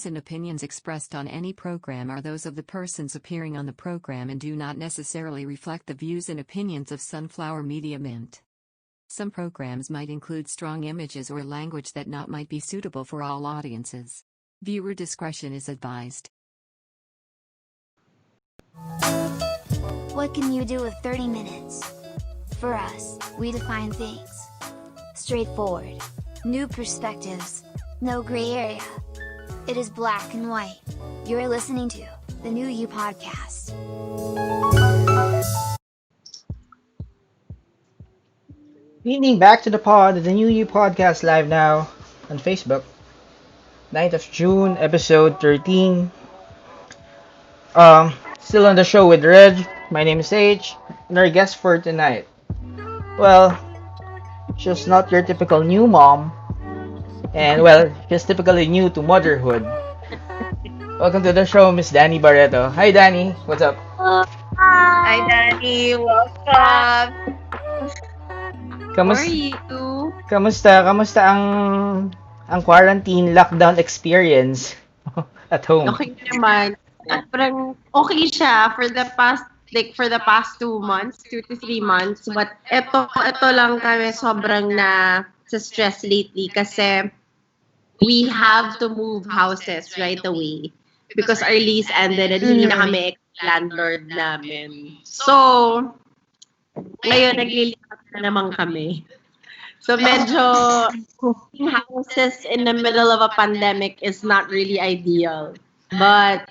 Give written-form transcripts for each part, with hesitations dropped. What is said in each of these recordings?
views and opinions expressed on any program are those of the persons appearing on the program and do not necessarily reflect the views and opinions of Sunflower Media Mint. Some programs might include strong images or language that might be suitable for all audiences. Viewer discretion is advised. What can you do with 30 minutes? For us, we define things. Straightforward. New perspectives. No gray area. It is black and white. You're listening to the New You Podcast. Leaning back to the pod, the New You Podcast live now on Facebook. 9th of June, episode 13. Still on the show with Reg. My name is H. And our guest for tonight. Well, she's not your typical new mom. And well, she's typically new to motherhood. Welcome to the show, Miss Dani Barretto. Hi, Dani. What's up? Hi, Dani. Welcome. How are Kamusta? you? Kamusta ang quarantine lockdown experience at home? Okay naman. At parang okay siya for the past 2 months, 2 to 3 months. But ito lang kami sobrang na sa stress lately kasi we have to move houses right away because our lease ended and hindi na kami landlord namin. So, ngayon naglilipat na naman kami. So medyo moving houses in the middle of a pandemic is not really ideal. But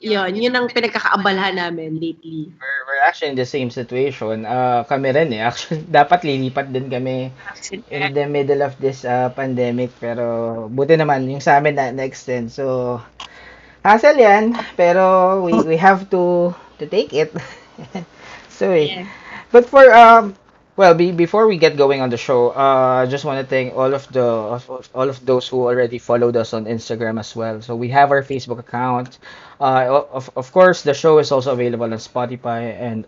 yun ang pinagkakaabalahan namin lately. We're actually in the same situation. Kami rin eh. Actually, dapat lilipat din kami in the middle of this pandemic. Pero buti naman yung sa amin na-extend. So, hassle yan. Pero we have to take it. So, Yeah. but for before we get going on the show, I just want to thank all of those who already followed us on Instagram as well. So we have our Facebook account. Of course, the show is also available on Spotify and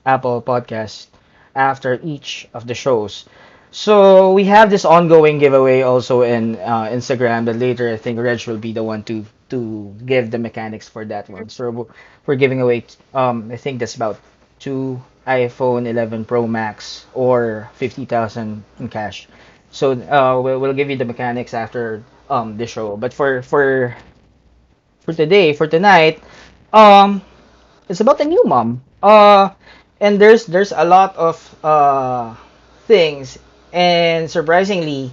Apple Podcasts after each of the shows. So we have this ongoing giveaway also in Instagram. That later I think Reg will be the one to give the mechanics for that one. So we're giving away. I think that's about 2 iPhone 11 Pro Max or 50,000 in cash. So we'll give you the mechanics after the show. But for tonight, it's about a new mom. And there's a lot of things, and surprisingly,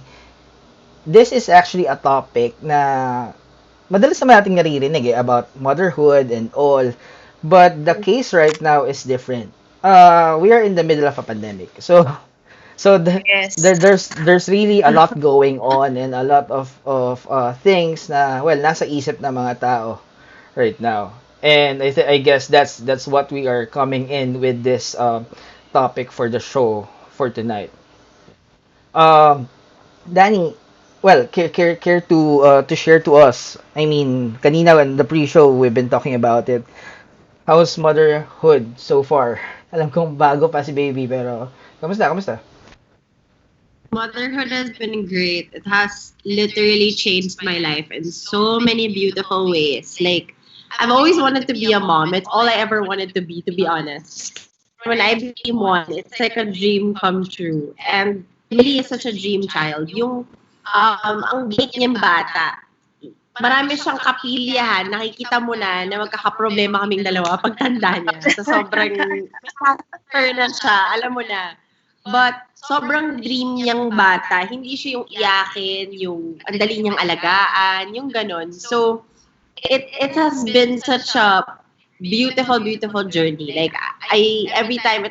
this is actually a topic na madalas naman nating naririnig about motherhood and all. But the case right now is different. We are in the middle of a pandemic. So Yes. there's really a lot going on and a lot of things na nasa isip ng mga tao right now. And I guess that's what we are coming in with this topic for the show for tonight. Um Danny, care to share to us. I mean, kanina in the pre-show we've been talking about it. How's motherhood so far? Alam kong bago pa si baby, pero kamusta? Motherhood has been great. It has literally changed my life in so many beautiful ways. Like, I've always wanted to be a mom. It's all I ever wanted to be honest. When I became one, it's like a dream come true. And Millie is such a dream child. Yung, ang bait niyang bata, marami siyang kapilyahan. Nakikita mo na magkakaproblema kaming dalawa pagtanda niya. So, sobrang master na siya. Alam mo na. But, sobrang dream niyang bata. Hindi siya yung iyakin, yung ang dali niyang alagaan, yung ganon. So, it has been such a beautiful journey. Like, every time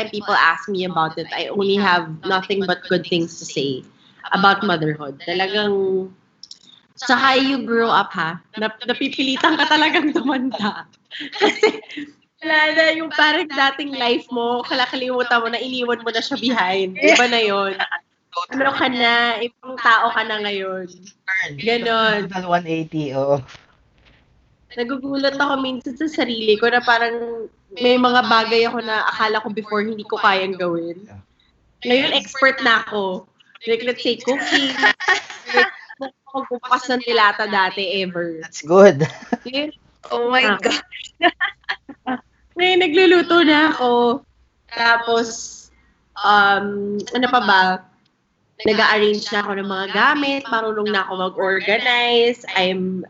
people ask me about it, I only have nothing but good things to say about motherhood. Talagang, saka you grow up napipilitan ka talagang tumanda. Kasi, wala na yung parang dating life mo, kalakalimutan mo na iniwan mo na siya behind. Iba na yun. Ano ka na, ibang tao ka na ngayon. Ganon. Total 180, oo. Nagugulat ako minsan sa sarili ko na parang may mga bagay ako na akala ko before hindi ko kayang gawin. Ngayon, expert na ako. Like, let's say, cooking. magbubukas ng dilata dati ever. That's good. Ngayon, Oh my Ah. God. ngayon nagluluto na ako. Tapos, ano pa ba? Nag-arrange na ako ng mga gamit. Marunong na ako mag-organize. I'm,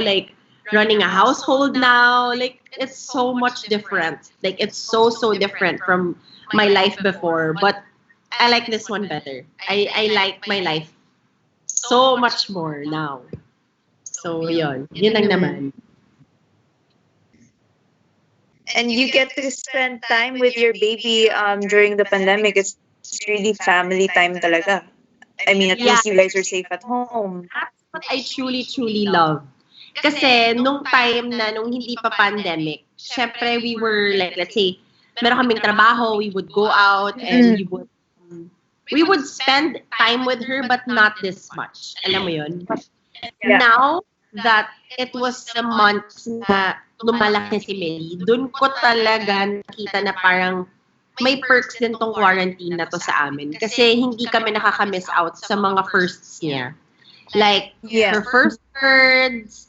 like, running a household now. Like, it's so much different. Like, it's so different from my life before. But I like this one better. I like my life so much more now. So, yun. Yun lang naman. And you get to spend time with your baby during the pandemic. It's really family time talaga. I mean, at Yeah. least you guys are safe at home. That's what I truly love. Kasi nung time na nung hindi pa pandemic, syempre we were like, let's say, meron kaming trabaho, we would go out and we would spend time with her but not this much. Alam mo yun? Yeah. Now that it was the months na lumalaki si Melly, dun ko talaga nakita na parang may perks din tong quarantine na to sa amin. Kasi hindi kami nakaka-miss out sa mga firsts niya. Like, Yeah. her first words,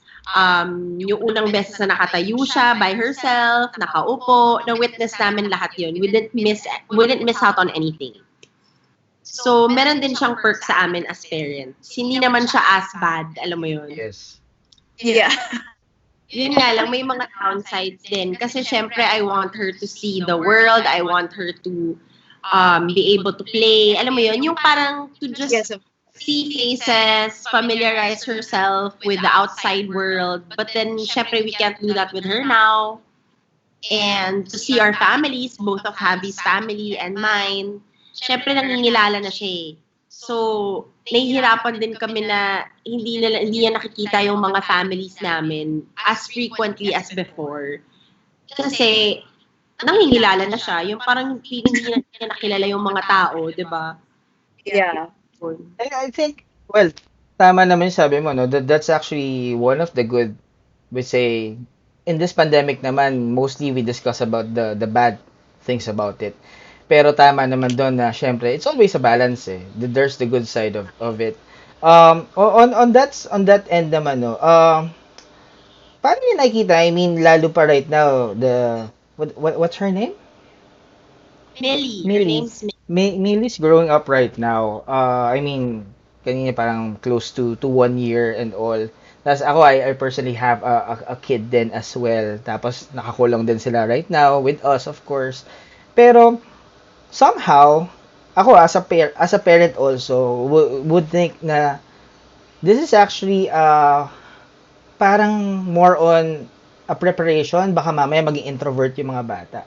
yung unang beses na nakatayo siya by herself, nakaupo, na-witness namin lahat yun. We didn't miss out on anything. So, meron din siyang perk sa amin as parents. Hindi naman siya as bad, alam mo yun. Yes. Yeah. Yun nga lang, may mga downsides din. Kasi syempre, I want her to see the world. I want her to be able to play. Alam mo yun, yung parang to just Yes. see faces, familiarize herself with the outside world. But then, syempre, we can't do that with her now. And to see our families, both of Javi's family and mine, syempre, nangingilala na siya eh. So, nahihirapan din kami na hindi niya nakikita yung mga families namin as frequently as before. Kasi, nangingilala na siya. Yung parang hindi niya nakilala yung mga tao, di ba? Yeah. I think, well, tama naman yung sabi mo, no? That's actually one of the good, we say, in this pandemic naman, mostly we discuss about the bad things about it. Pero tama naman doon na, syempre, it's always a balance eh. There's the good side of it. On that end naman, no, paano niyo nakikita? I mean, lalo pa right now, what's her name? Millie. Her Millie. name's Millie. Millie's growing up right now. I mean, kanina parang close to 1 year and all. Tapos ako, I personally have a kid then as well. Tapos nakakulong din sila right now with us, of course. Pero somehow, ako as a parent also would think na this is actually parang more on a preparation. Baka mamaya maging introvert yung mga bata.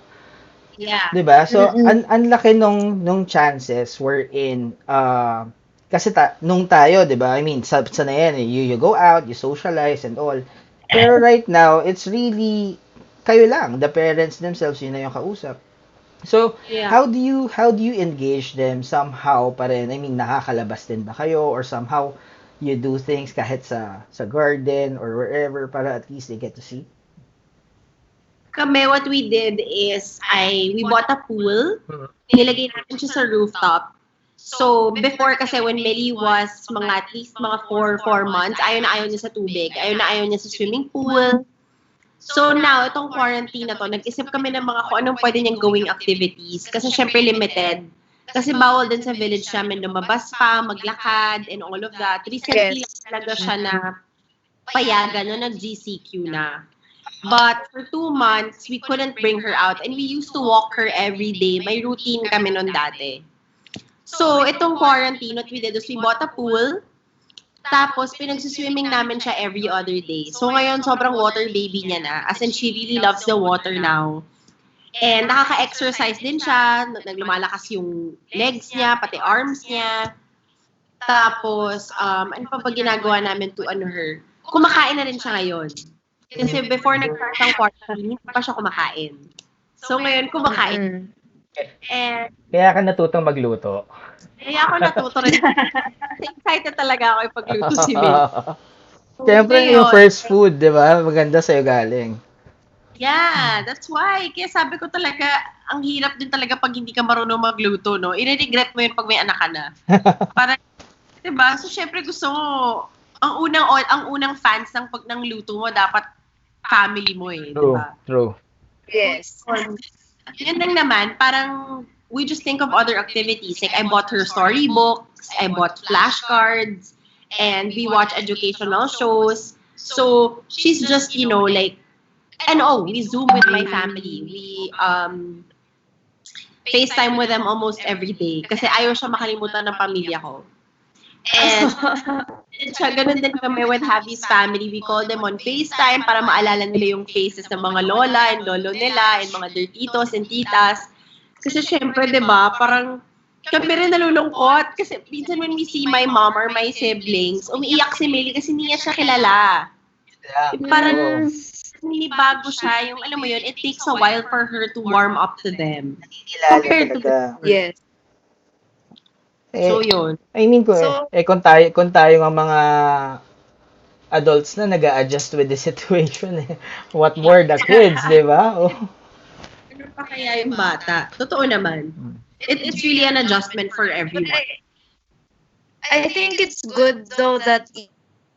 Yeah. 'Di ba? So, ang laki nung chances we're in kasi nung tayo, 'di ba? I mean, sa na yan, eh. You go out, you socialize and all. Pero right now, it's really kayo lang, the parents themselves, yun na yung kausap. So, Yeah. how do you engage them somehow pa rin? I mean, nakakalabas din ba kayo or somehow you do things kahit sa garden or wherever para at least they get to see? Kami, what we did is, we bought a pool. Nilagay natin siya sa rooftop. So, before kasi when Millie was at least mga 4 months, ayaw na ayaw niya sa tubig. Ayaw na ayaw niya sa swimming pool. So now, itong quarantine na to, nag-isip kami ng mga kung anong pwede niyang gawing activities. Kasi syempre limited. Kasi bawal din sa village namin lumabas pa, maglakad, and all of that. Recently lang talaga siya na payagan, no, nag-GCQ na. But for 2 months, we couldn't bring her out. And we used to walk her every day. May routine kami nun dati. So, itong quarantine, what we did is we bought a pool. Tapos, pinagsiswimming namin siya every other day. So, ngayon, sobrang water baby niya na. As in, she really loves the water now. And nakaka-exercise din siya. Naglumalakas yung legs niya, pati arms niya. Tapos, ano pa ginagawa namin to her? Kumakain na rin siya ngayon. Kasi before nag-start ang quarantine, hindi pa siya kumakain. So, ngayon, kumakain. And, Kaya ka natutong magluto. kaya ako natuto rin. Excited talaga ako ipagluto si Millie. Siyempre, Ngayon, yung first food, di ba? Maganda sa'yo galing. Yeah, that's why. Kaya sabi ko talaga, ang hirap din talaga pag hindi ka marunong magluto, no? I-regret mo yun pag may anak ka na. Parang, diba? So, syempre gusto mo, ang unang fans ng luto mo dapat family mo eh, di True, ba? true. Yes. Yun lang naman, parang we just think of other activities. Like, I bought her storybooks, I bought flashcards, and we watch educational shows. So, she's just, like, and we Zoom with my family. We FaceTime with them almost every day. Kasi ayaw siya makalimutan ng pamilya ko. And siya, ganun din kami with Javi's family. We call them on FaceTime para maalala nila yung faces ng mga lola and lolo nila and mga their titos and titas. Kasi syempre, di ba, parang kami rin nalulungkot. Kasi minsan when we see my mom or my siblings, umiiyak si Millie kasi hindi niya siya kilala. Yeah. Parang bago siya, yung alam mo yun, it takes a while for her to warm up to them. Kilala Compared to talaga. Yes. So, yun. I mean, So- kung tayo ng mga adults na nag-a-adjust with the situation, what more the kids, di ba? Oh. Ano pa kaya yung bata? Totoo naman. It's really an adjustment for everyone. I think it's good though that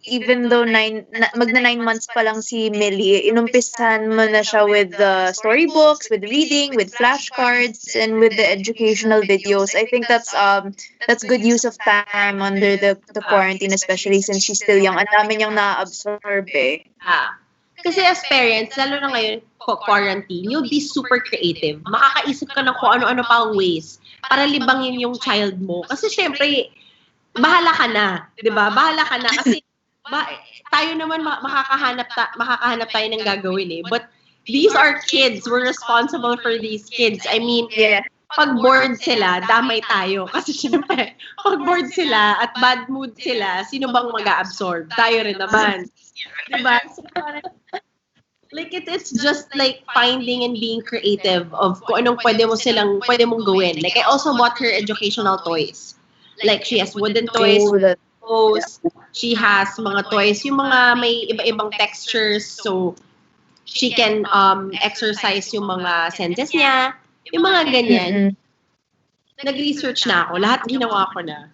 even though magna 9 months pa lang si Millie, inumpisahan mo na siya with the storybooks, with reading, with flashcards, and with the educational videos. I think that's good use of time under the quarantine, especially since she's still young. Ang dami niyang na-absorb eh. Kasi as parents, lalo na ngayon, quarantine, you'll be super creative. Makakaisip ka ng kung ano-ano pang ways para libangin yung child mo. Kasi syempre, bahala ka na. Diba? Bahala ka na. Kasi tayo naman makakahanap tayo ng gagawin eh. But these are kids. We're responsible for these kids. I mean, Yeah. pag bored sila, damay tayo. Kasi syempre, pag bored sila at bad mood sila, sino bang mag-absorb? Tayo rin naman. Diba? So, like, it's just like finding and being creative of kung anong pwede mong gawin. Like, I also bought her educational toys. Like, she has wooden toys, she has mga toys, yung mga may iba-ibang textures, so she can exercise yung mga senses niya, yung mga ganyan. Nag-research na ako, lahat ginawa ko na.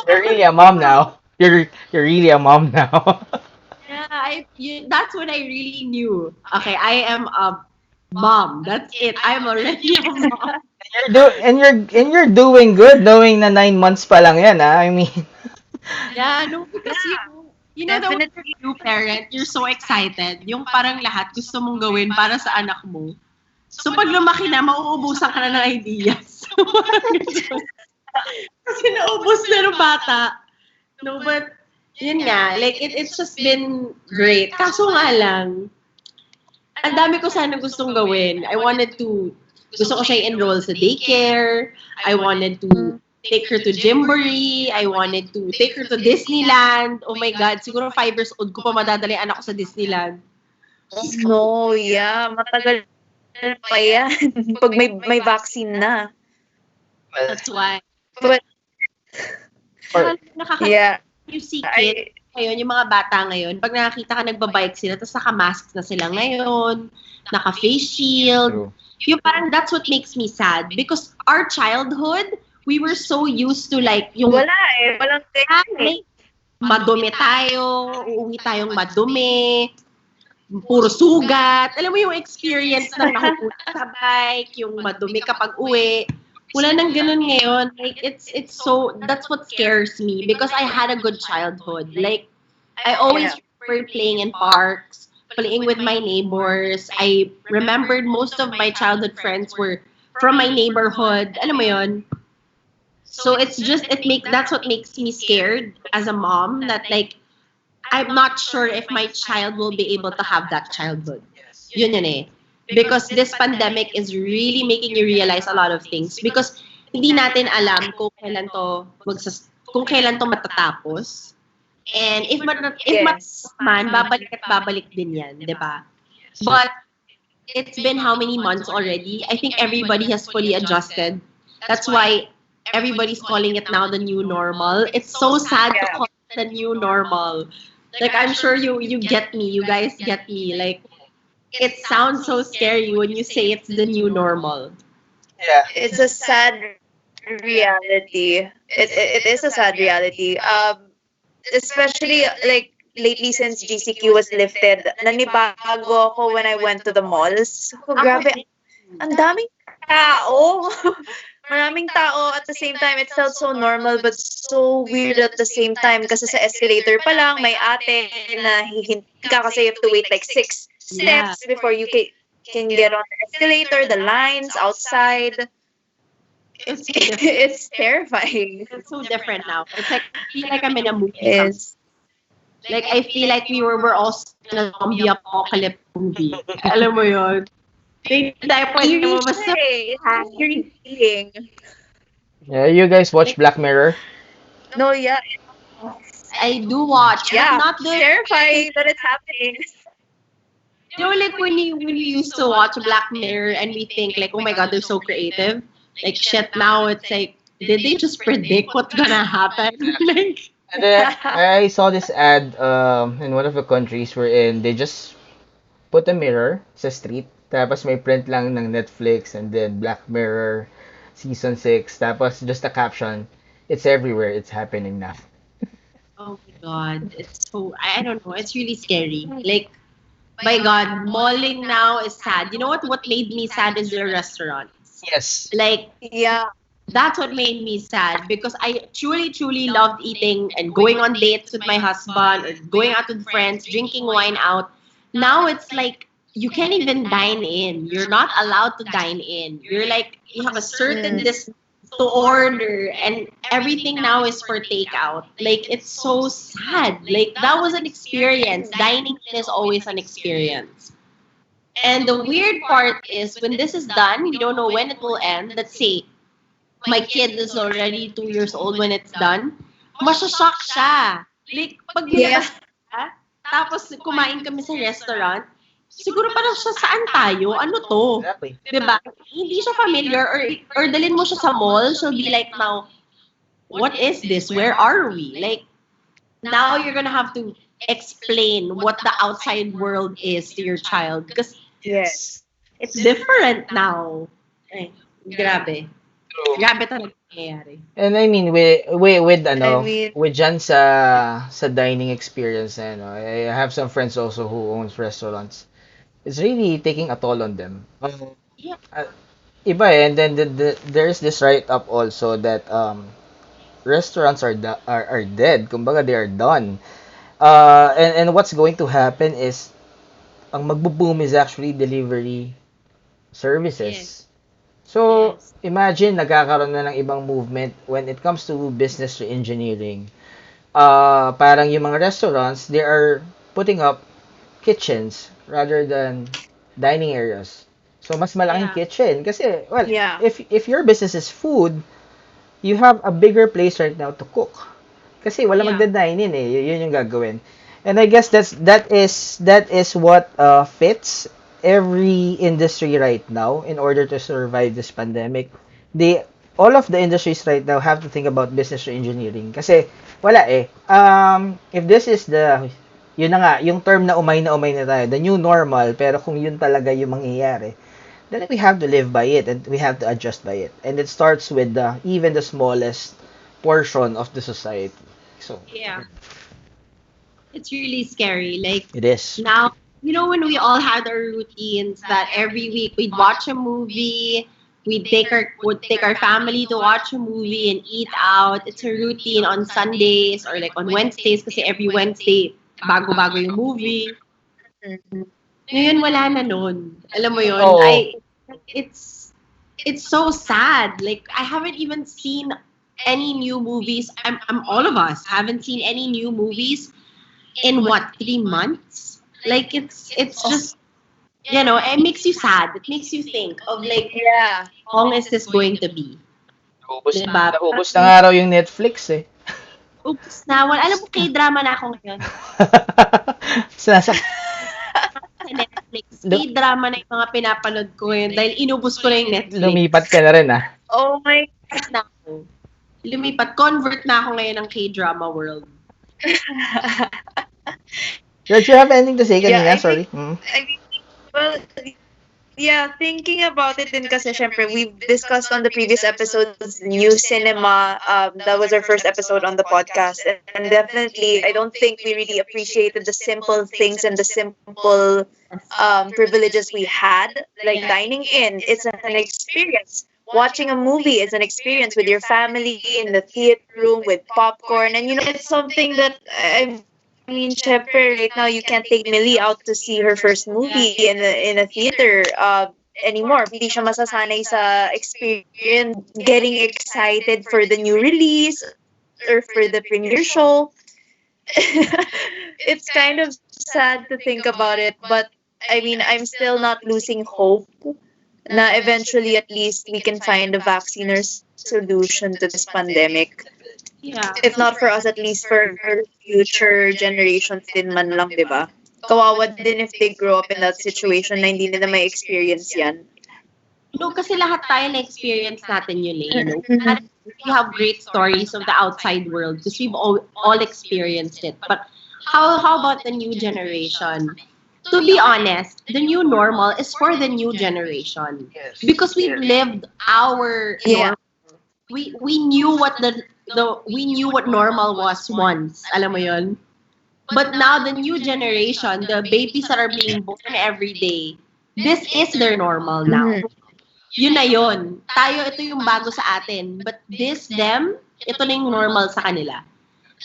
You're really a mom now. You're really a mom now. Yeah, that's when I really knew. Okay, I am a mom. That's it. I'm already a mom. You're doing good knowing na 9 months pa lang yan, ah. I mean, Yeah, no, because you know the way you parent, you're so excited. Yung parang lahat gusto mong gawin para sa anak mo. So pag lumaki na, mauubusan ka na ng ideas. Kasi naubos na ng bata. No, but yun nga, like it's just been great. Kaso nga lang, ang dami ko sana gustong gawin. Gusto ko siya enroll sa daycare. I wanted to take her to Gymboree. I wanted to take her to Disneyland. Oh my God, siguro 5 years old ko pa madadala yung anak ko sa Disneyland. No, yeah. Matagal pa yan. Pag may vaccine na. That's why. But, yeah. You see kids ngayon, yung mga bata ngayon, pag nakakita ka nagbabike sila, tapos naka-mask na sila ngayon, naka-face shield. True. Yung parang that's what makes me sad. Because our childhood, we were so used to like, yung Wala eh. Walang like, madumi tayo, uuwi tayong madumi, puro sugat. Alam mo yung experience na nakupunta sa bike, yung madumi kapag uwi. Wala nang ganun ngayon. Like, it's so, that's what scares me because I had a good childhood. Like, I always remember playing in parks, playing with my neighbors. I remembered most of my childhood friends were from my neighborhood. Alam mo yun? So it's just, that's what makes me scared as a mom that like, I'm not sure if my child will be able to have that childhood. Yun eh. Because this pandemic is really making you realize a lot of things. Because hindi natin alam kung kailan to matatapos. And if man, babalik at babalik din yan, di ba? But it's been how many months already? I think everybody has fully adjusted. That's why everybody's calling it now the new normal. It's so sad to call it the new normal. Like, I'm sure you get me. You guys get me. Like, it sounds so scary when you say it's the new normal. Yeah. It's a sad reality. It is a sad reality. especially like lately since GCQ was lifted, nanibago ako when I went to the malls. So, Ako grabe, din. ang daming tao. Maraming tao at the same time, it felt so normal but so weird at the same time kasi sa escalator pa lang, may ate na hihinti ka kasi you have to wait like 6 Yeah. steps before you can get on the escalator, the lines outside. It's so different. It's terrifying. It's so different now. It's like I feel like I'm in a movie. Is Like I feel like we're all in a zombie apocalypse movie. Alam mo yun? Hindi tayo pwede eerie mo basta. siya eh. It's an eerie feeling. Yeah, you guys watch Black Mirror? No, yeah. I do watch, but Yeah, not it's the. terrifying that it's happening. You know, like when we used to watch Black Mirror and we think like, oh my god, they're so creative. Like shit, now it's like, did they just predict what's gonna happen? Like, And then I saw this ad in one of the countries wherein they just put a mirror sa street, tapos may print lang ng Netflix and then Black Mirror season 6, tapos just a caption, it's everywhere, it's happening now. oh my god, it's so I don't know. It's really scary. Like, my god, malling now is sad. You know what? What made me sad is the restaurants. Yes. Like, Yeah. that's what made me sad because I truly, truly loved eating and going on dates with my husband or going out with friends, drinking wine out. Now it's like you can't even dine in. You're not allowed to dine in. You're like, you have a certain distance to order, and everything now is for takeout. Like, it's so sad. Like, that was an experience. Dining in is always an experience. And the weird part is when this is done, we don't know when it will end. Let's say my kid is already 2 years old when it's done, masashock siya. Like, pag Yeah. nilabas siya, tapos kumain kami sa restaurant, siguro parang siya, saan tayo? Ano to? Exactly. Diba? Hindi siya familiar or dalhin mo siya sa mall, she'll be like, now, what is this? Where are we? Like, now you're gonna have to explain what the outside world is to your child because Yes. it's different now. Ay, grabe. Grabe talaga nangyayari. And I mean with I mean- with dyan sa dining experience I have some friends also who owns restaurants. It's really taking a toll on them. Yeah. Iba and then there's this write up also that restaurants are dead. Kumbaga they are done. And what's going to happen is ang magbo-boom is actually delivery services. So, Yes. imagine nagkakaroon na ng ibang movement when it comes to business to engineering. Parang yung mga restaurants, they are putting up kitchens rather than dining areas. So, mas malaking Yeah. kitchen. Kasi, well, Yeah. if your business is food, you have a bigger place right now to cook. Kasi wala Yeah. magda-dine in eh. Yun yung gagawin. And I guess that is what fits every industry right now in order to survive this pandemic. All of the industries right now have to think about business engineering kasi wala eh. If this is yun na nga, yung term na umay na tayo, the new normal, pero kung yun talaga yung mangyayari, then we have to live by it and we have to adjust by it. And it starts with even the smallest portion of the society. So, Yeah. It's really scary. Like, it is. now, you know, when we all had our routines that every week we'd watch a movie, would take our family to watch a movie and eat out. It's a routine on Sundays or like on Wednesdays kasi every Wednesday bago-bago yung movie. Ngayon wala na nun. Alam mo yun? Oo. It's so sad. Like, I haven't even seen any new movies. All of us haven't seen any new movies in what, 3 months? Like, it's just, you know, it makes you sad. It makes you think of like, Yeah. how long is this going to be? Diba? Naubos na nga raw yung Netflix eh. Oops na. Well, alam mo, K-drama na ako ngayon. Nasa, Sa Netflix. K-drama na yung mga pinapanood ko ngayon dahil inubos ko na yung Netflix. lumipat ka na rin ah. Oh my Na ako. Lumipat. Convert na ako ngayon ng K-drama world. Did you have anything to say kanina? Yeah, I Sorry. I mean, well, Yeah, thinking about it din kasi syempre we've discussed on the previous episodes new cinema. That was our first episode on the podcast, and definitely I don't think we really appreciated the simple things and the simple privileges we had, like dining in. It's an experience. Watching a movie is an experience with your family in the theater room with popcorn, and it's something that I mean, syempre, right now you can't take Millie out to see her first movie in a theater anymore. Hindi siya masasanay sa experience, getting excited for the new release or for the premiere show. It's kind of sad to think about it, but I mean, I'm still not losing hope na eventually at least we can find a vaccine or solution to this pandemic. Yeah. If not for us, at least for future generations din man lang, di ba? Kawawa din if they grow up in that situation na hindi nila may experience yan. No, kasi lahat tayo na-experience natin yun eh. Mhm. We have great stories of the outside world because we've all experienced it. But how about the new generation? To be honest, the new normal is for the new generation because we've lived our Yeah. we knew what we knew what normal was once. Alam mo yun? But now the new generation, the babies that are being born every day, this is their normal now. Mhm. Yun na yun. Tayo, ito yung bago sa atin. But them, ito na yung normal sa kanila.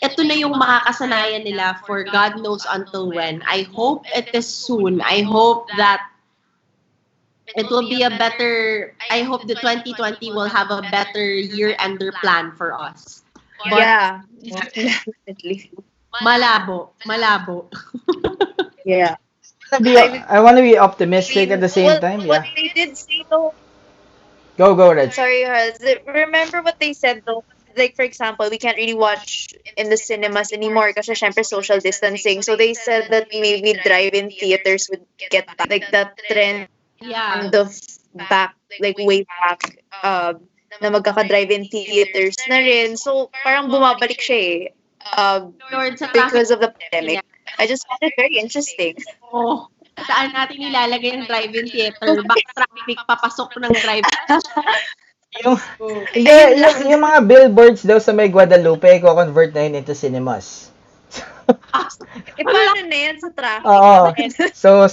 Ito na yung makakasanayan nila for God knows until when. I hope it is soon. I hope that it will be a better, I hope the 2020 will have a better year-ender plan for us. But Yeah, definitely. malabo. Yeah. I want to be optimistic at the same Well, time. what Yeah. they did say though, Go, Reg. sorry, Haz, remember what they said though? Like, for example, we can't really watch in the cinemas anymore kasi syempre social distancing. So they said that maybe drive-in theaters would get back. Like that trend Yeah. of back, like way back, na magkaka-drive-in theaters na rin. So parang bumabalik siya eh. Lord, sa Because traffic of the pandemic. I just found it very interesting. mo, saan natin nilalagay yung drive-in theater? Back traffic, papasok ng drive. Yung, Oh. hindi, yung mga billboards daw sa may Guadalupe, ko-convert na yun into cinemas. Eh, paano na yan sa traffic? Oo. So,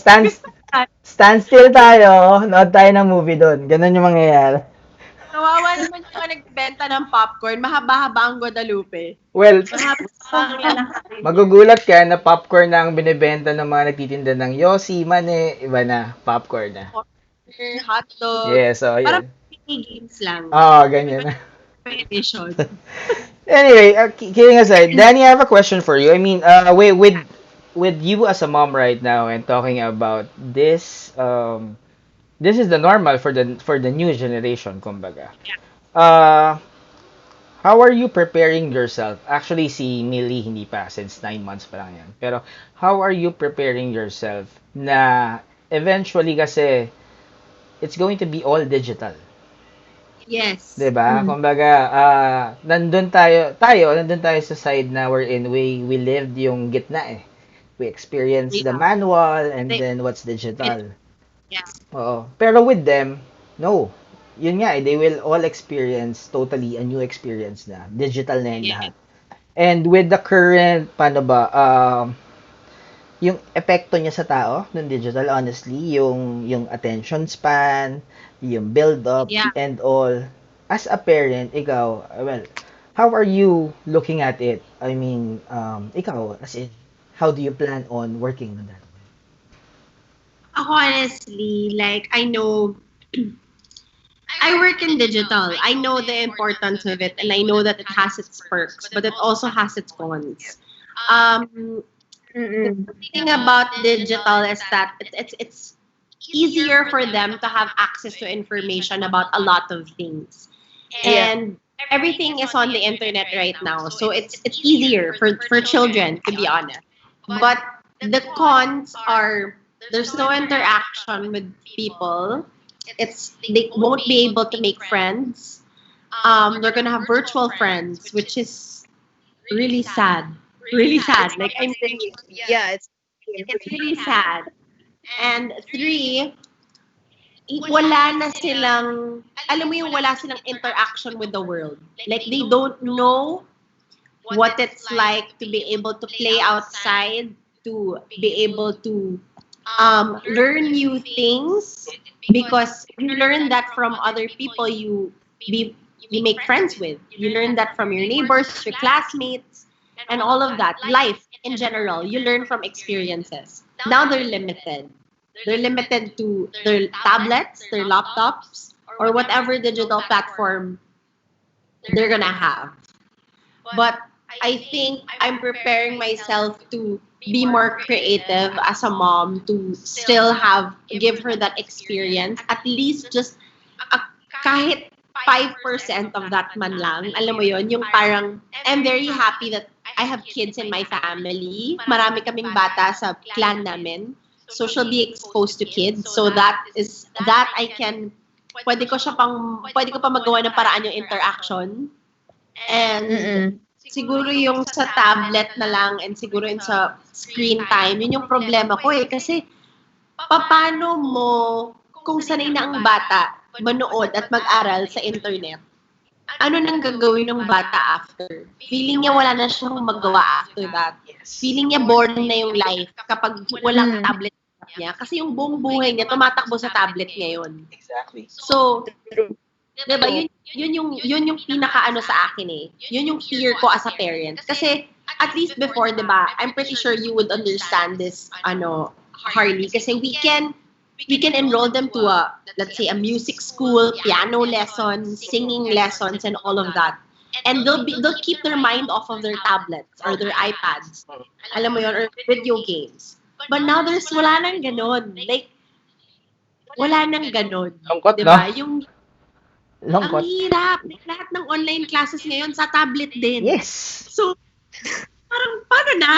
stand still tayo, nood tayo ng movie doon. Ganun yung mangyayari. Kawawa naman yung mga nagbenta ng popcorn. Mahaba-haba ang Guadalupe. Well, Mahaba magugulat ka na popcorn na ang binibenta ng mga nagtitinda ng Yossi, Mane, iba na, popcorn na. hotdog. Yes, so, Parang yun. mini games lang. Ganyan na. Edition. Anyway, kidding aside, Danny, I have a question for you. I mean, with you as a mom right now and talking about this, this is the normal for the new generation, kumbaga. Uh, how are you preparing yourself? Actually, si Millie hindi pa since 9 months pa lang yan. Pero how are you preparing yourself na eventually kasi it's going to be all digital. Yes. 'Di ba? Kumbaga, nandun tayo sa side na we're in, we lived yung gitna eh. We experienced the Yeah. manual and then what's digital. Yeah. Oo. Pero with them, no. Yun nga eh, they will all experience totally a new experience na. Digital na yung Yeah. lahat. And with the current, paano ba, yung epekto niya sa tao, ng digital, honestly, yung attention span, yung build up, Yeah. and all. As a parent, ikaw, well, how are you looking at it? I mean, ikaw, as in, how do you plan on working on that? Ako honestly, like, I know, I work in digital. I know the importance of it, and I know that it has its perks, but it also has its cons. Mm-mm. The thing about digital is that it's easier for them to have access to information about a lot of things, Yeah. and everything is on the internet right now, so it's easier for children, to be honest. But the cons are there's no interaction with people. They won't be able to make friends. They're gonna have virtual friends, which is really sad. Really sad. Like Yeah, it's it's really sad. And three, wala na silang, alam mo yung wala silang interaction with the world. Like, they don't know what it's like to be able to play outside, to be able to learn new things, because you learn that from other people you make friends with. You learn that from your neighbors, your classmates, and all of that. Life in general, you learn from experiences. Now they're limited. They're limited to their tablets, their laptops, or whatever digital platform they're gonna have. But I think I'm preparing myself to be more creative as a mom, to still give her that experience, at least just a, kahit 5% of that man lang. Alam mo yon, yung parang, I'm very happy that I have kids in my family. Marami kaming bata sa clan namin. So she'll be exposed to kids. So that I can, pwede ko pa magawa ng paraan yung interaction. And siguro yung sa tablet na lang, and siguro yung sa screen time, yun yung problema ko eh. Kasi paano mo, kung sanay na ang bata manood at mag-aral sa internet, ano nang gagawin ng bata after? Feeling niya wala na siyang magawa after that. Feeling niya boring na yung life kapag walang tablet niya. Kasi yung buong buhay niya tumatakbo sa tablet ngayon. Exactly. So, diba, yun yung pinaka-ano sa akin eh. Yun yung fear ko as a parent. Kasi, at least before, diba, I'm pretty sure you would understand this, Harley. Kasi we can enroll them to let's say, a music school, piano lessons, singing lessons, and all of that. And they'll keep their mind off of their tablets or their iPads. Alam mo yun, or video games. But now wala nang ganon. Like, wala nang ganon. Lungkot, diba? no? Yung, Lungkot. ang hirap. Like, lahat ng online classes ngayon sa tablet din. Yes. So, parang, paano na?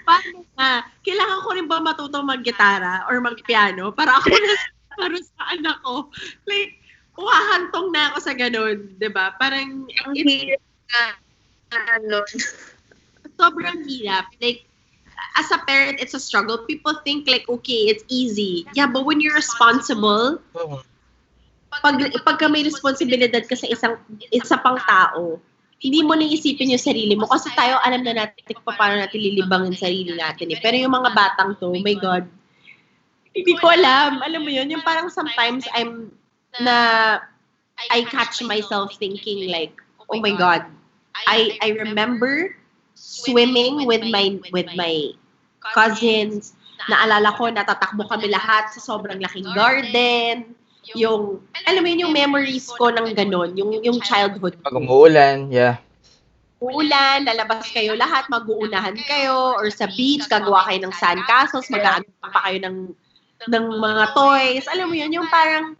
Paano na? Kailangan ko rin ba matuto mag-gitara or mag-piano para ako na para sa anak ko? Like, uhahantong na ako sa ganun, di ba? Parang, sobrang hirap. Like, as a parent, it's a struggle. People think like, okay, it's easy. Yeah, but when you're responsible, pagka may responsibilidad ka sa isa pang tao, hindi mo naisipin yung sarili mo. Kasi tayo, alam na natin kung paano natin lilibangin sarili natin eh. Pero yung mga batang to, oh my God, hindi ko alam. Alam mo yun, yung parang sometimes I catch myself thinking like, oh my God, I remember swimming with my cousins. Naalala ko, natatakbo kami lahat sa sobrang laking garden. Yung, alam mo yun, yung memories ko ng ganun, yung childhood. Pag umuulan, yeah. Uulan, lalabas kayo lahat, mag-uunahan kayo, or sa beach, gagawa kayo ng sandcastles, mag-aano pa kayo ng mga toys. Alam mo yun, yung parang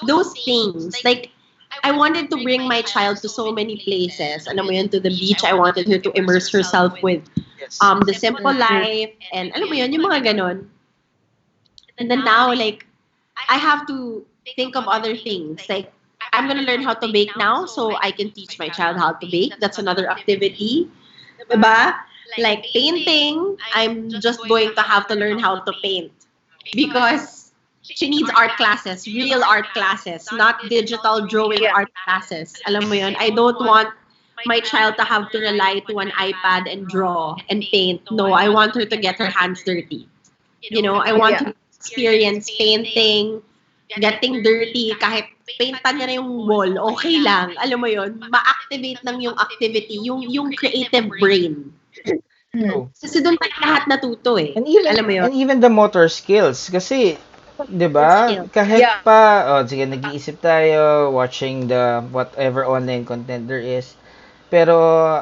those things. Like, I wanted to bring my child to so many places. Alam mo yun, to the beach. I wanted her to immerse herself with the simple life. And alam mo yun, yung mga ganon. And then now, like, I have to think of other things. Like, I'm gonna learn how to bake now, so I can teach my child how to bake. That's another activity. Diba? Like painting, I'm just going to have to learn how to paint. Because she needs art classes, real art classes, not digital drawing art classes. Alam mo yun, I don't want my child to have to rely to an iPad and draw and paint. No, I want her to get her hands dirty. You know, I want her to experience painting, getting dirty, kahit paintan niya na yung wall, okay lang. Alam mo yun, ma-activate ng yung activity, yung creative brain. Kasi doon tayo lahat natuto eh. Alam mo yun? And even the motor skills. Kasi, di ba, kahit pa, sige, nag-iisip tayo, watching the whatever online content there is. Pero,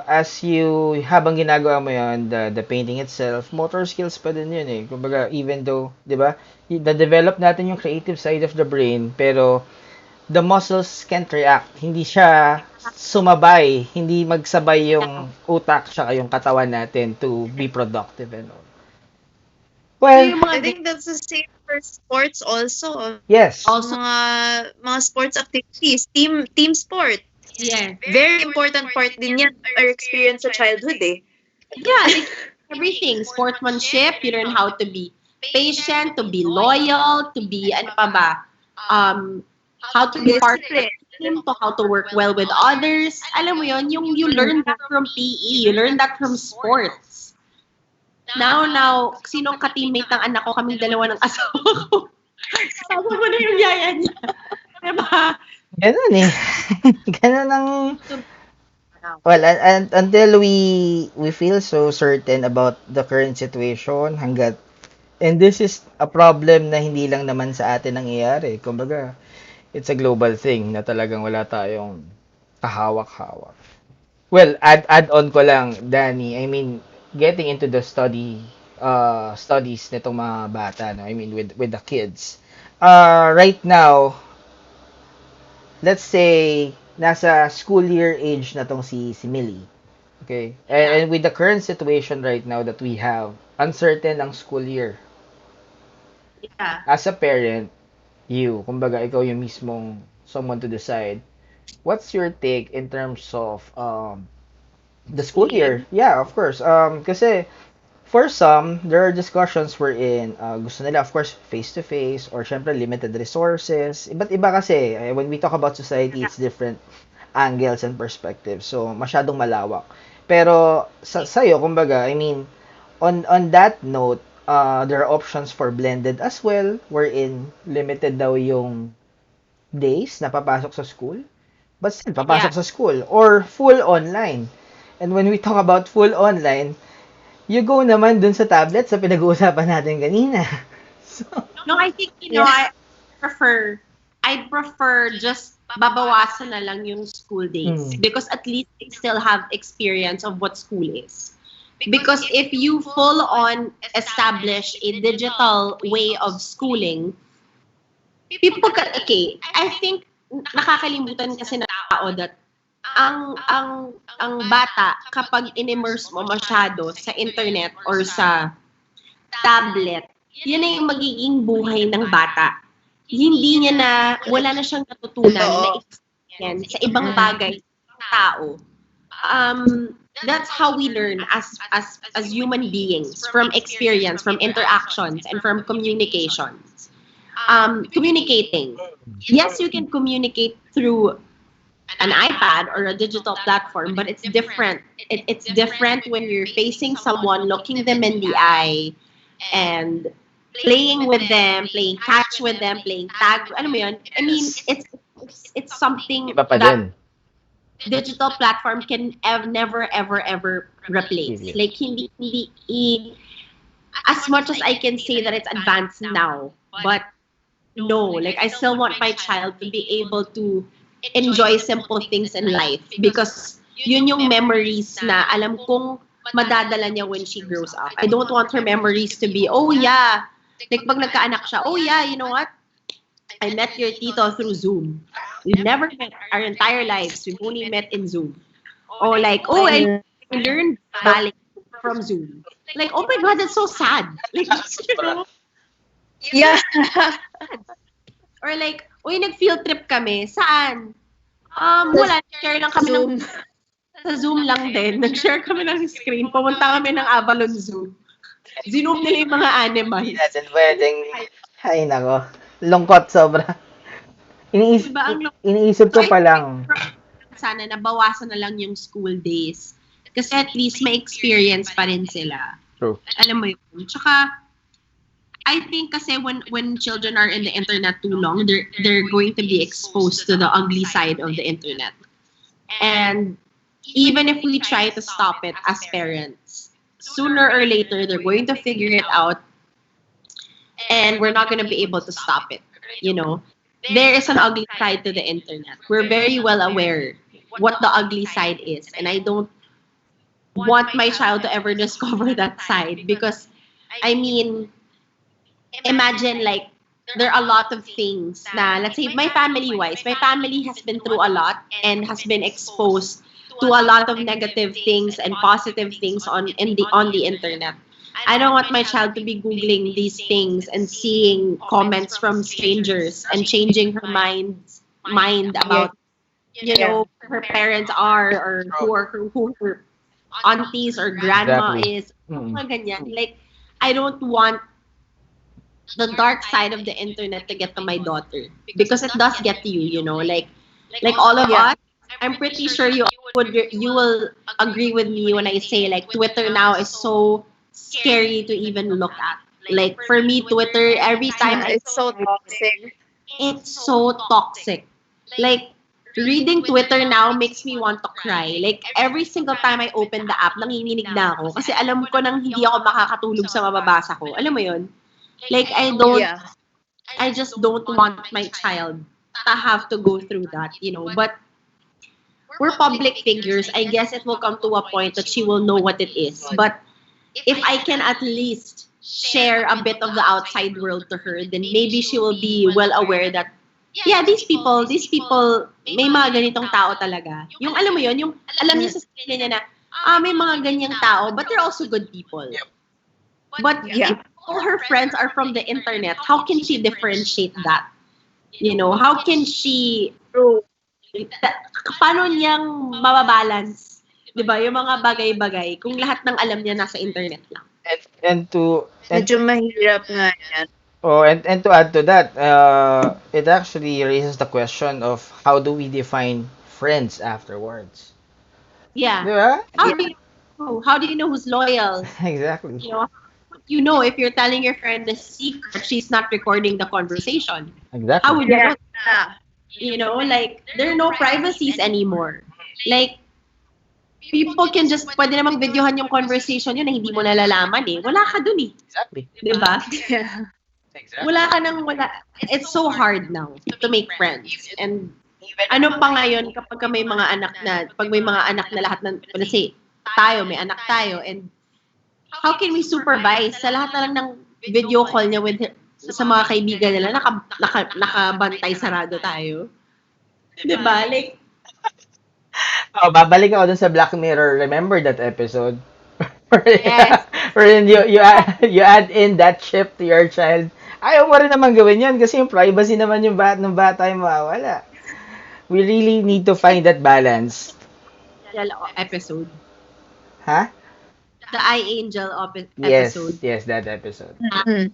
habang ginagawa mo yun, the painting itself, motor skills pa din yun eh. Kumbaga, even though, di ba, na-develop natin yung creative side of the brain, pero, the muscles can't react. Hindi siya sumabay, hindi magsabay yung utak tsaka yung katawan natin to be productive and all. Well, I think that's the same for sports also. Yes. Also, mga sports activities, team sport. Yeah. Very important part din yan, our experience sa childhood eh. Yeah, like everything. Sportsmanship, you learn how to be patient, to be loyal, to be, ano pa ba? how to be part of a Discipline. team, to how to work well with others. Alam mo yon, yung you learn that from PE, you learn that from sports. Now, sinong ka-teammate ng anak ko, kaming dalawa ng asawa ko. Sabi mo na yung yaya niya. Diba? Ganun eh. Ganun ang well, and until we feel so certain about the current situation hanggat and this is a problem na hindi lang naman sa atin nangyayari. Kumbaga, it's a global thing na talagang wala tayong kahawak-hawak. Well, add on ko lang, Danny. I mean, getting into the studies nitong mga bata, no? I mean, with the kids. Right now, let's say nasa school year age na tong si Millie. Okay? And with the current situation right now that we have, uncertain ang school year. Yeah. As a parent, kumbaga ikaw yung mismong someone to decide. What's your take in terms of the school year? Yeah, of course. Kasi for some, there are discussions wherein gusto nila, of course, face-to-face or syempre limited resources. Iba't iba kasi. When we talk about society, it's different angles and perspectives. So, masyadong malawak. Pero, sa'yo, kumbaga, I mean, on that note, there are options for blended as well, wherein limited daw yung days na papasok sa school. But still, papasok sa school. Or full online. And when we talk about full online, you go naman dun sa tablet sa pinag-uusapan natin kanina. So, No, I think, I'd prefer just babawasan na lang yung school days because at least they still have experience of what school is. Because if you full on establish a digital way of schooling, I think nakakalimutan kasi na tao that ang bata kapag in-immerse mo masyado sa internet or sa tablet, yun na yung magiging buhay ng bata. Hindi niya wala na siyang natutunan na experience sa ibang bagay ng tao. That's how we learn as human beings, from experience, from interactions, and from communications. Communicating. Yes, you can communicate through an iPad or a digital platform, but it's different. It's different when you're facing someone, looking them in the eye, and playing with them, playing catch with them, playing tag. Ano mo yun? I mean, it's something iba pa that din. digital platform can never ever replace. Really? Like as much as I can say that it's advanced now, but no, like I still want my child to be able to enjoy simple things in life because yun yung memories na alam kong madadala niya when she grows up. I don't want her memories to be, oh yeah, like pag nagkaanak siya, oh yeah, you know what? I met your tito through Zoom. We've never met our entire lives. We've only met in Zoom. Or like, oh, I learned ballet from Zoom. Like, oh my God, that's so sad. Like, Yeah. or like, uy, nag-field trip kami. Saan? Wala. Share lang kami Zoom. sa Zoom lang din. Nag-share kami ng screen. Pumunta kami ng Avalon Zoo. Zinom nila yung mga animals. Hindi natin pwedeng, ay nako, lungkot sobra. Diba, Iniisip ko pa lang. Sana nabawasan na lang yung school days. Kasi at least may experience pa rin sila. True. Alam mo yun. Tsaka, I think kasi when children are in the internet too long, they're going to be exposed to the ugly side of the internet. And even if we try to stop it as parents, sooner or later they're going to figure it out, and we're not going to be able to stop it. You know, there is an ugly side to the internet. We're very well aware what the ugly side is, and I don't want my child to ever discover that side because, I mean, imagine like there are a lot of things na, let's say my family has been through a lot and has been exposed to a lot of negative things and positive things on the internet. I don't want my child to be Googling these things and seeing comments from strangers and changing her mind about, you know, her parents are, or who her aunties or grandma Exactly. is. Mga ganyan. Like, I don't want the dark side of the internet to get to my daughter, because it does get to you, like all of Yeah. us. I'm pretty sure you will agree with me when I say, like, Twitter now is so scary to even look at. Like, for me, Twitter, every time Yeah, I it's so toxic. it's so toxic. Like, reading Twitter now makes me want to cry. Like, every single time I open the app, nanginginig na ako. Kasi alam ko nang hindi ako makakatulog sa mababasa ko. Alam mo yun? Like, Yeah. I just don't want my child to have to go through that. But we're public figures. I guess it will come to a point that she will know what it is. But if I can at least share a bit of the outside world to her, then maybe she will be well aware that, yeah, these people, may mga ganitong tao talaga. Yung alam mo yun, yung alam niya sa sarili niya na, may mga ganyang tao, but they're also good people. But Yeah. if all her friends are from the internet, how can she differentiate that? How can she, True. paano niyang mababalance, di ba, yung mga bagay-bagay kung lahat ng alam niya nasa internet lang. Medyo mahirap nga yan. And to add to that, it actually raises the question of how do we define friends afterwards? Yeah. Di ba? How do you know who's loyal? Exactly. If you're telling your friend a secret, she's not recording the conversation. How Exactly. would you know? Yeah. Like, there are no privacies anymore. Like, people can just, pwede namang videohan yung conversation yun na hindi mo nalalaman eh. Wala ka dun eh. Exactly. Diba? Yeah. Wala. It's so hard now to make friends. And ano pa ngayon kapag may mga anak na, pag may mga anak na lahat ng, let's say, may anak tayo, and how can we supervise sa lahat na lang ng video call niya sa mga kaibigan nila, nakabantay sarado tayo? Diba? Like, Babalik ako dun sa Black Mirror. Remember that episode? Yes. Wherein you add in that chip to your child. Ayaw mo rin naman gawin yan kasi yung privacy naman ng bata yung mawawala. We really need to find that balance. episode. Huh? The iAngel Yes, episode. yes, that episode. Mhm.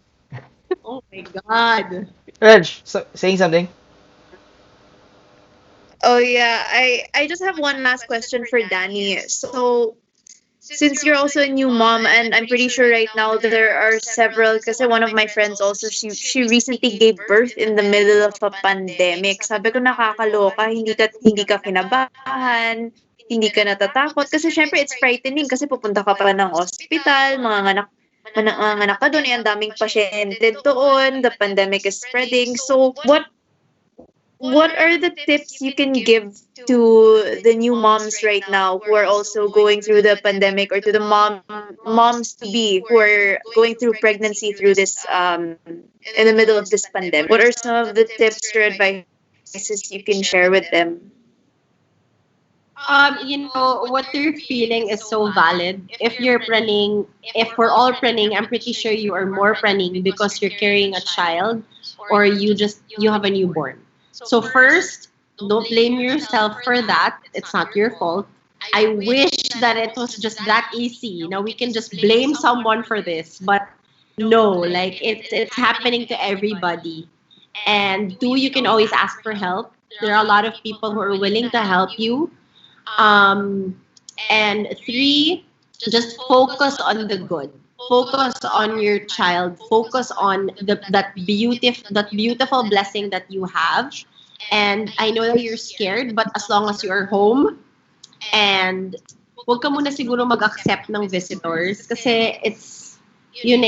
Oh my God. Reg, saying something? Oh yeah, I just have one last question for Dani. So since you're also a new mom, and I'm pretty sure right now there are several, kasi one of my friends also, she recently gave birth in the middle of a pandemic. Sabi ko, nakakaloka, hindi ka kinabahan, hindi ka natatakot, kasi syempre it's frightening kasi pupunta ka pa ng hospital, mga anak ka doon, ang daming pasyente doon, the pandemic is spreading. So what are the tips you can give to the new moms right now who are also going through the pandemic, or to the moms to be who are going through pregnancy through this in the middle of this pandemic? What are some of the tips or advices you can share with them? What you're feeling is so valid. If we're all praying, I'm pretty sure you are more praying because you're carrying a child, or you have a newborn. So first, don't blame yourself for that. It's not your fault. I wish that it was just that easy. We can just blame someone for this, but no, like, it's happening to everybody. And two, you can always ask for help. There are a lot of people who are willing to help you. And three, just focus on the good. Focus on your child. Focus on that beautiful blessing that you have. And I know that you're scared, but as long as you are home, and huwag ka muna siguro mag-accept ng visitors kasi it's yung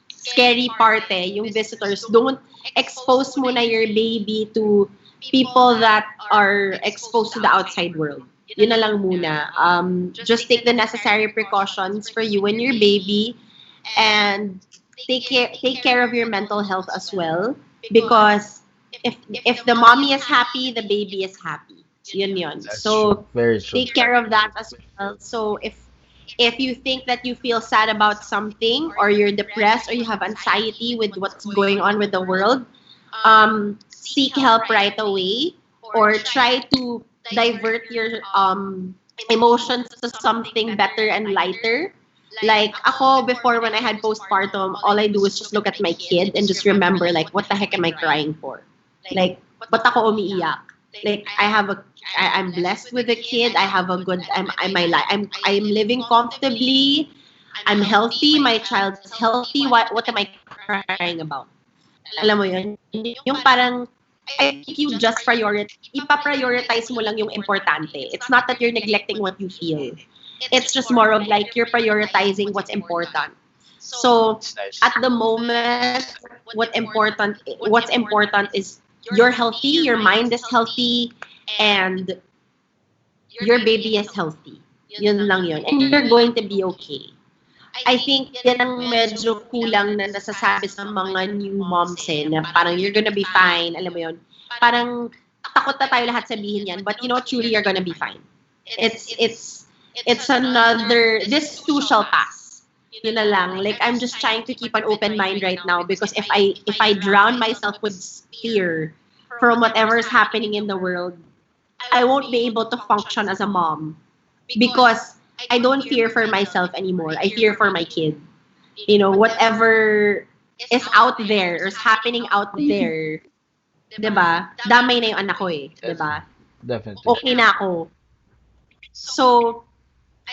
scary part yung visitors. Don't expose muna your baby to people that are exposed to the outside world. Yun na lang muna. Just take the necessary precautions for you and your baby, and take care of your mental health as well, because if the mommy is happy, the baby is happy. Yun. So Very true. take care of that as well. So if you think that you feel sad about something, or you're depressed, or you have anxiety with what's going on with the world, seek help right away, or try to divert your emotions to something better and lighter. Like, ako, before when I had postpartum, all I do is just look at my kid and just remember, like, what the heck am I crying for? Like, ba't ako umiiyak? Like, I'm blessed with a kid. I have a good, I'm living comfortably. I'm healthy. My child's healthy. What am I crying about? Alam mo yun? Yung parang, I think you just ipa-prioritize mo lang yung importante. It's not that you're neglecting what you feel. It's just more of like you're prioritizing what's important. So It's nice. at the moment, what's important is you're healthy, your mind is healthy, and your baby is healthy. Yun lang yun. And you're going to be okay. I think yan ang medyo kulang na nasasabi sa mga new moms na parang you're gonna be fine, alam mo yun. Parang takot na tayo lahat sabihin yan, but you know, truly you're gonna be fine. It's another, this too shall pass. Yun na lang. Like, I'm just trying to keep an open mind right now because if I drown myself with fear from whatever is happening in the world, I won't be able to function as a mom because I don't fear for myself anymore. I fear for my kid. You know, whatever is out there or is happening out there, 'di ba? Damay na yung anak ko eh, 'di ba? Definitely. Okay na ako. So,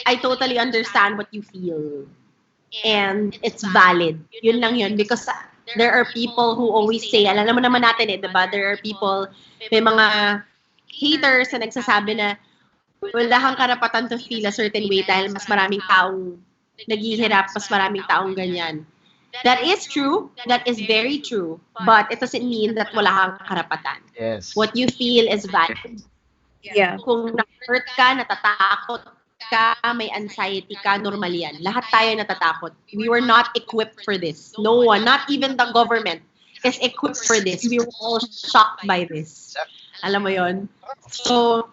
I totally understand what you feel. And it's valid. Yun lang yun. Because there are people who always say, alam naman natin eh, diba? There are people, may mga haters na nagsasabi na wala kang karapatan to feel a certain way dahil mas maraming taong naghihirap, mas maraming taong ganyan. That is true. That is very true. But it doesn't mean that wala kang karapatan. Yes. What you feel is valid. Yeah. Kung na-hurt ka, natatakot ka, may anxiety ka, normal yan. Lahat tayo natatakot. We were not equipped for this. No one, not even the government, is equipped for this. We were all shocked by this. Alam mo yon? So,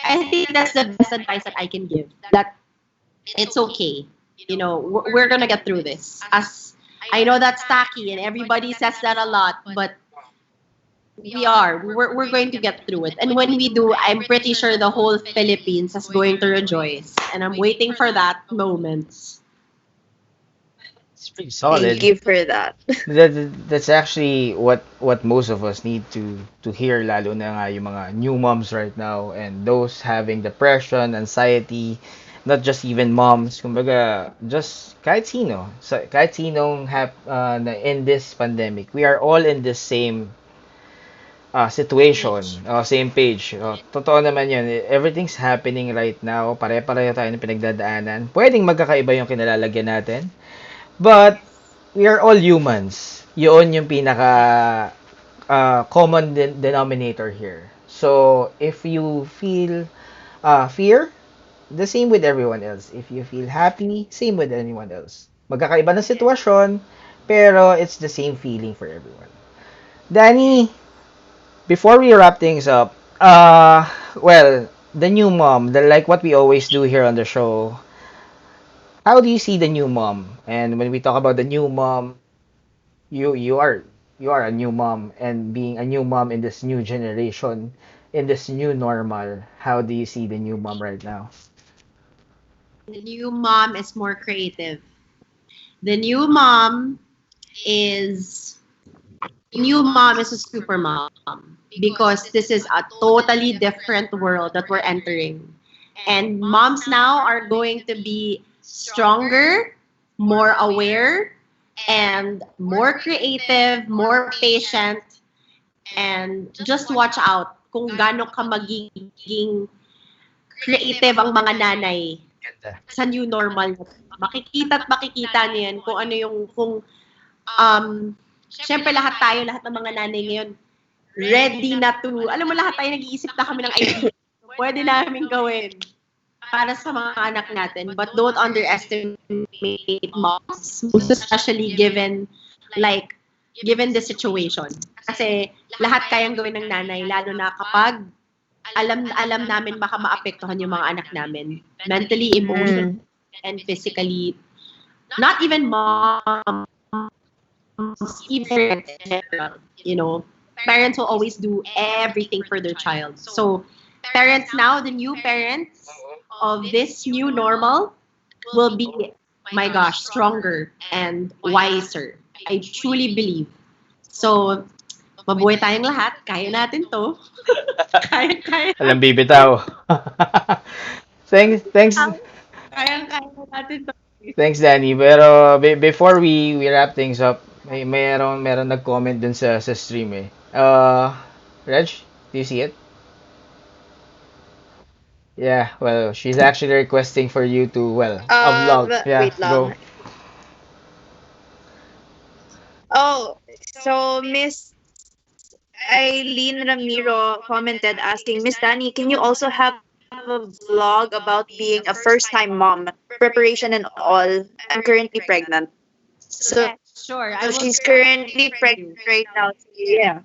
I think that's the best advice that I can give. That it's okay. You know, we're gonna get through this. As I know that's tacky and everybody says that a lot, but we're going to get through it. And when we do, I'm pretty sure the whole Philippines is going to rejoice. And I'm waiting for that moment. It's pretty solid. Thank you for that. That's actually what most of us need to hear, lalo na nga yung mga new moms right now and those having depression, anxiety, not just even moms, kumbaga, just kahit sino, kahit sinong na in this pandemic, we are all in the same situation, same page. Totoo naman yun. Everything's happening right now. Pare-pareho tayo ng pinagdadaanan. Pwedeng magkakaiba yung kinalalagyan natin. But, we are all humans. Yun yung pinaka common denominator here. So, if you feel fear, the same with everyone else. If you feel happy, same with anyone else. Magkakaiba ng sitwasyon, pero it's the same feeling for everyone. Danny, before we wrap things up, well, the new mom, like what we always do here on the show, how do you see the new mom? And when we talk about the new mom, you are a new mom, and being a new mom in this new generation, in this new normal, how do you see the new mom right now? The new mom is more creative. The new mom is a super mom because this is a totally different world that we're entering. And moms now are going to be stronger, more aware, and more creative, more patient, and just watch out kung gaano ka magiging creative ang mga nanay sa new normal. Makikita at makikita niyan kung ano yung, syempre lahat ng mga nanay ngayon, ready na to, alam mo lahat tayo nag-iisip na kami ng idea. Pwede namin gawin para sa mga anak natin. But don't underestimate moms, most especially given the situation. Kasi lahat kayang gawin ng nanay, lalo na kapag alam namin baka maapektuhan yung mga anak namin. Mentally, emotionally, and physically. Not even moms, even parents in general. You know, parents will always do everything for their child. So, parents now, the new parents of this new normal will be my gosh, stronger and wiser. I truly believe. So, mabuhay tayong lahat. Kaya natin to. Kaya Alam bibitaw. Thanks, kaya natin to. thanks, Danny. Pero before we wrap things up, meron nag-comment dun sa stream eh. Reg, do you see it? Yeah, well, she's actually requesting for you to, well, a vlog. Yeah, Wait go. lang. Oh, so Miss Eileen Ramiro commented asking, Miss Dani, can you also have a vlog about being a first-time mom, preparation and all? I'm currently pregnant. So Yes, sure. she's currently pregnant right now. So yeah.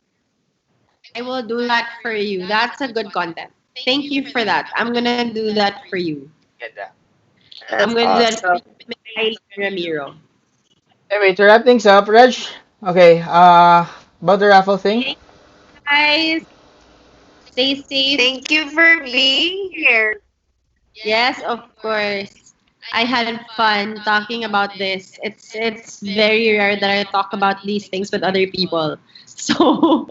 I will do that for you. That's a good content. Thank you for that. I'm gonna do that for you. Ganda. I'm That's gonna do that for awesome. you, Miss Eileen Ramiro. Anyway, to wrap things up, Reg, okay, about the raffle thing. Guys, stay safe. Thank you for being here. Yes, of course. I had fun talking about this. It's very rare that I talk about these things with other people. So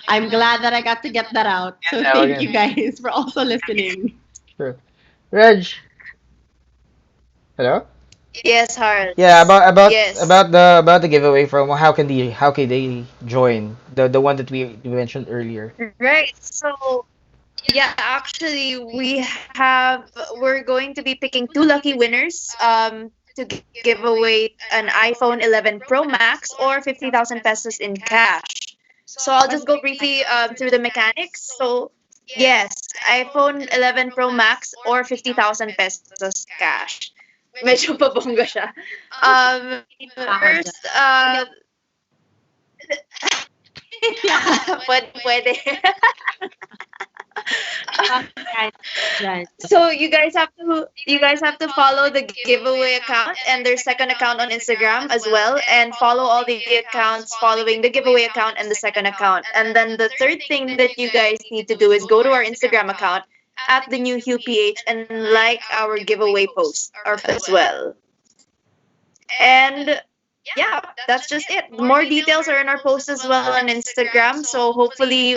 I'm glad that I got to get that out. So Ganda, thank you maganda. guys for also listening. Sure. Reg, hello? Yes, Yeah, Harls. Yes. about the giveaway from how can they join the one that we mentioned earlier. Right. So yeah, actually we're going to be picking two lucky winners to give away an iPhone 11 Pro Max or 50,000 pesos in cash. So I'll just go briefly through the mechanics. So yes, iPhone 11 Pro Max or 50,000 pesos cash. Medyo pabongga siya. Ako dyan. First, pwede. Dyan. So you guys have to follow the giveaway account and their second account on Instagram as well, and follow all the accounts following the giveaway account and the second account. And then the third thing that you guys need to do is go to our Instagram account at the new Hugh PH and like our giveaway post or as well. And yeah, that's just it. More details are in our post as well on Instagram. So hopefully,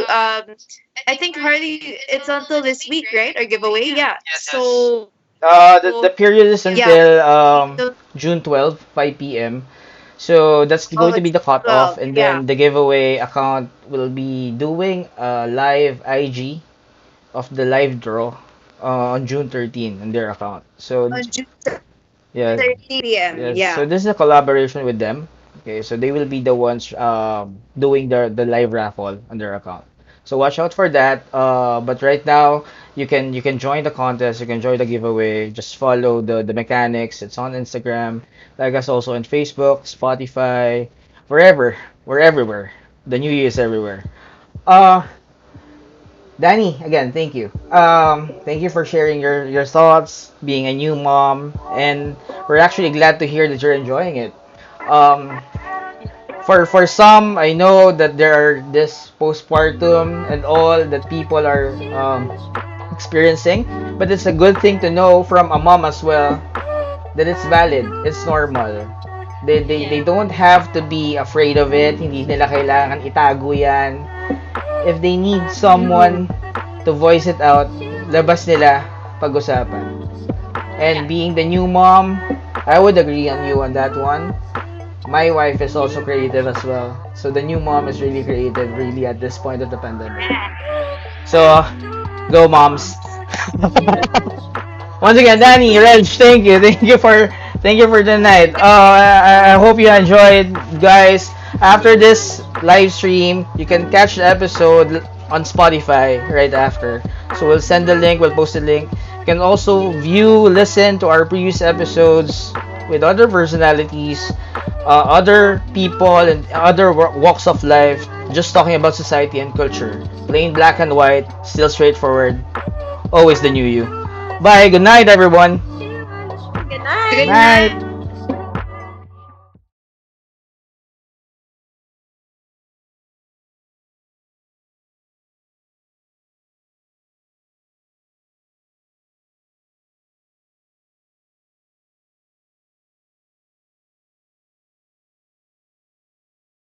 I think Harley, it's until this week, right? Our giveaway, yeah. So The period is yeah, until June 12th, 5 p.m. So that's oh, going to be it's the cutoff, 12. and Yeah, then the giveaway account will be doing a live IG of the live draw on June 13 on their account. So on June yeah, 30 p.m. yes. Yeah. So this is a collaboration with them. Okay, so they will be the ones doing the live raffle on their account. So watch out for that. But right now you can join the contest. You can join the giveaway. Just follow the mechanics. It's on Instagram. Like us also on Facebook, Spotify, wherever. We're everywhere. The new year is everywhere. Uh, Danny, again, thank you. Thank you for sharing your thoughts, being a new mom, and we're actually glad to hear that you're enjoying it. Um, for some, I know that there are this postpartum and all that people are experiencing, but it's a good thing to know from a mom as well that it's valid, it's normal. They don't have to be afraid of it. Hindi nila kailangan itago yan. If they need someone to voice it out, labas nila, pag-usapan. And being the new mom, I would agree on you on that one. My wife is also creative as well. So the new mom is really creative, really, at this point of the pandemic. So, go moms. Once again, Danny, Reg, thank you for tonight. I hope you enjoyed, guys. After this live stream, you can catch the episode on Spotify right after. So we'll send the link, we'll post the link. You can also listen to our previous episodes with other personalities, other people, and other walks of life, just talking about society and culture. Plain black and white, still straightforward. Always the new you. Bye. Good night, everyone. Good Good night. Night. night.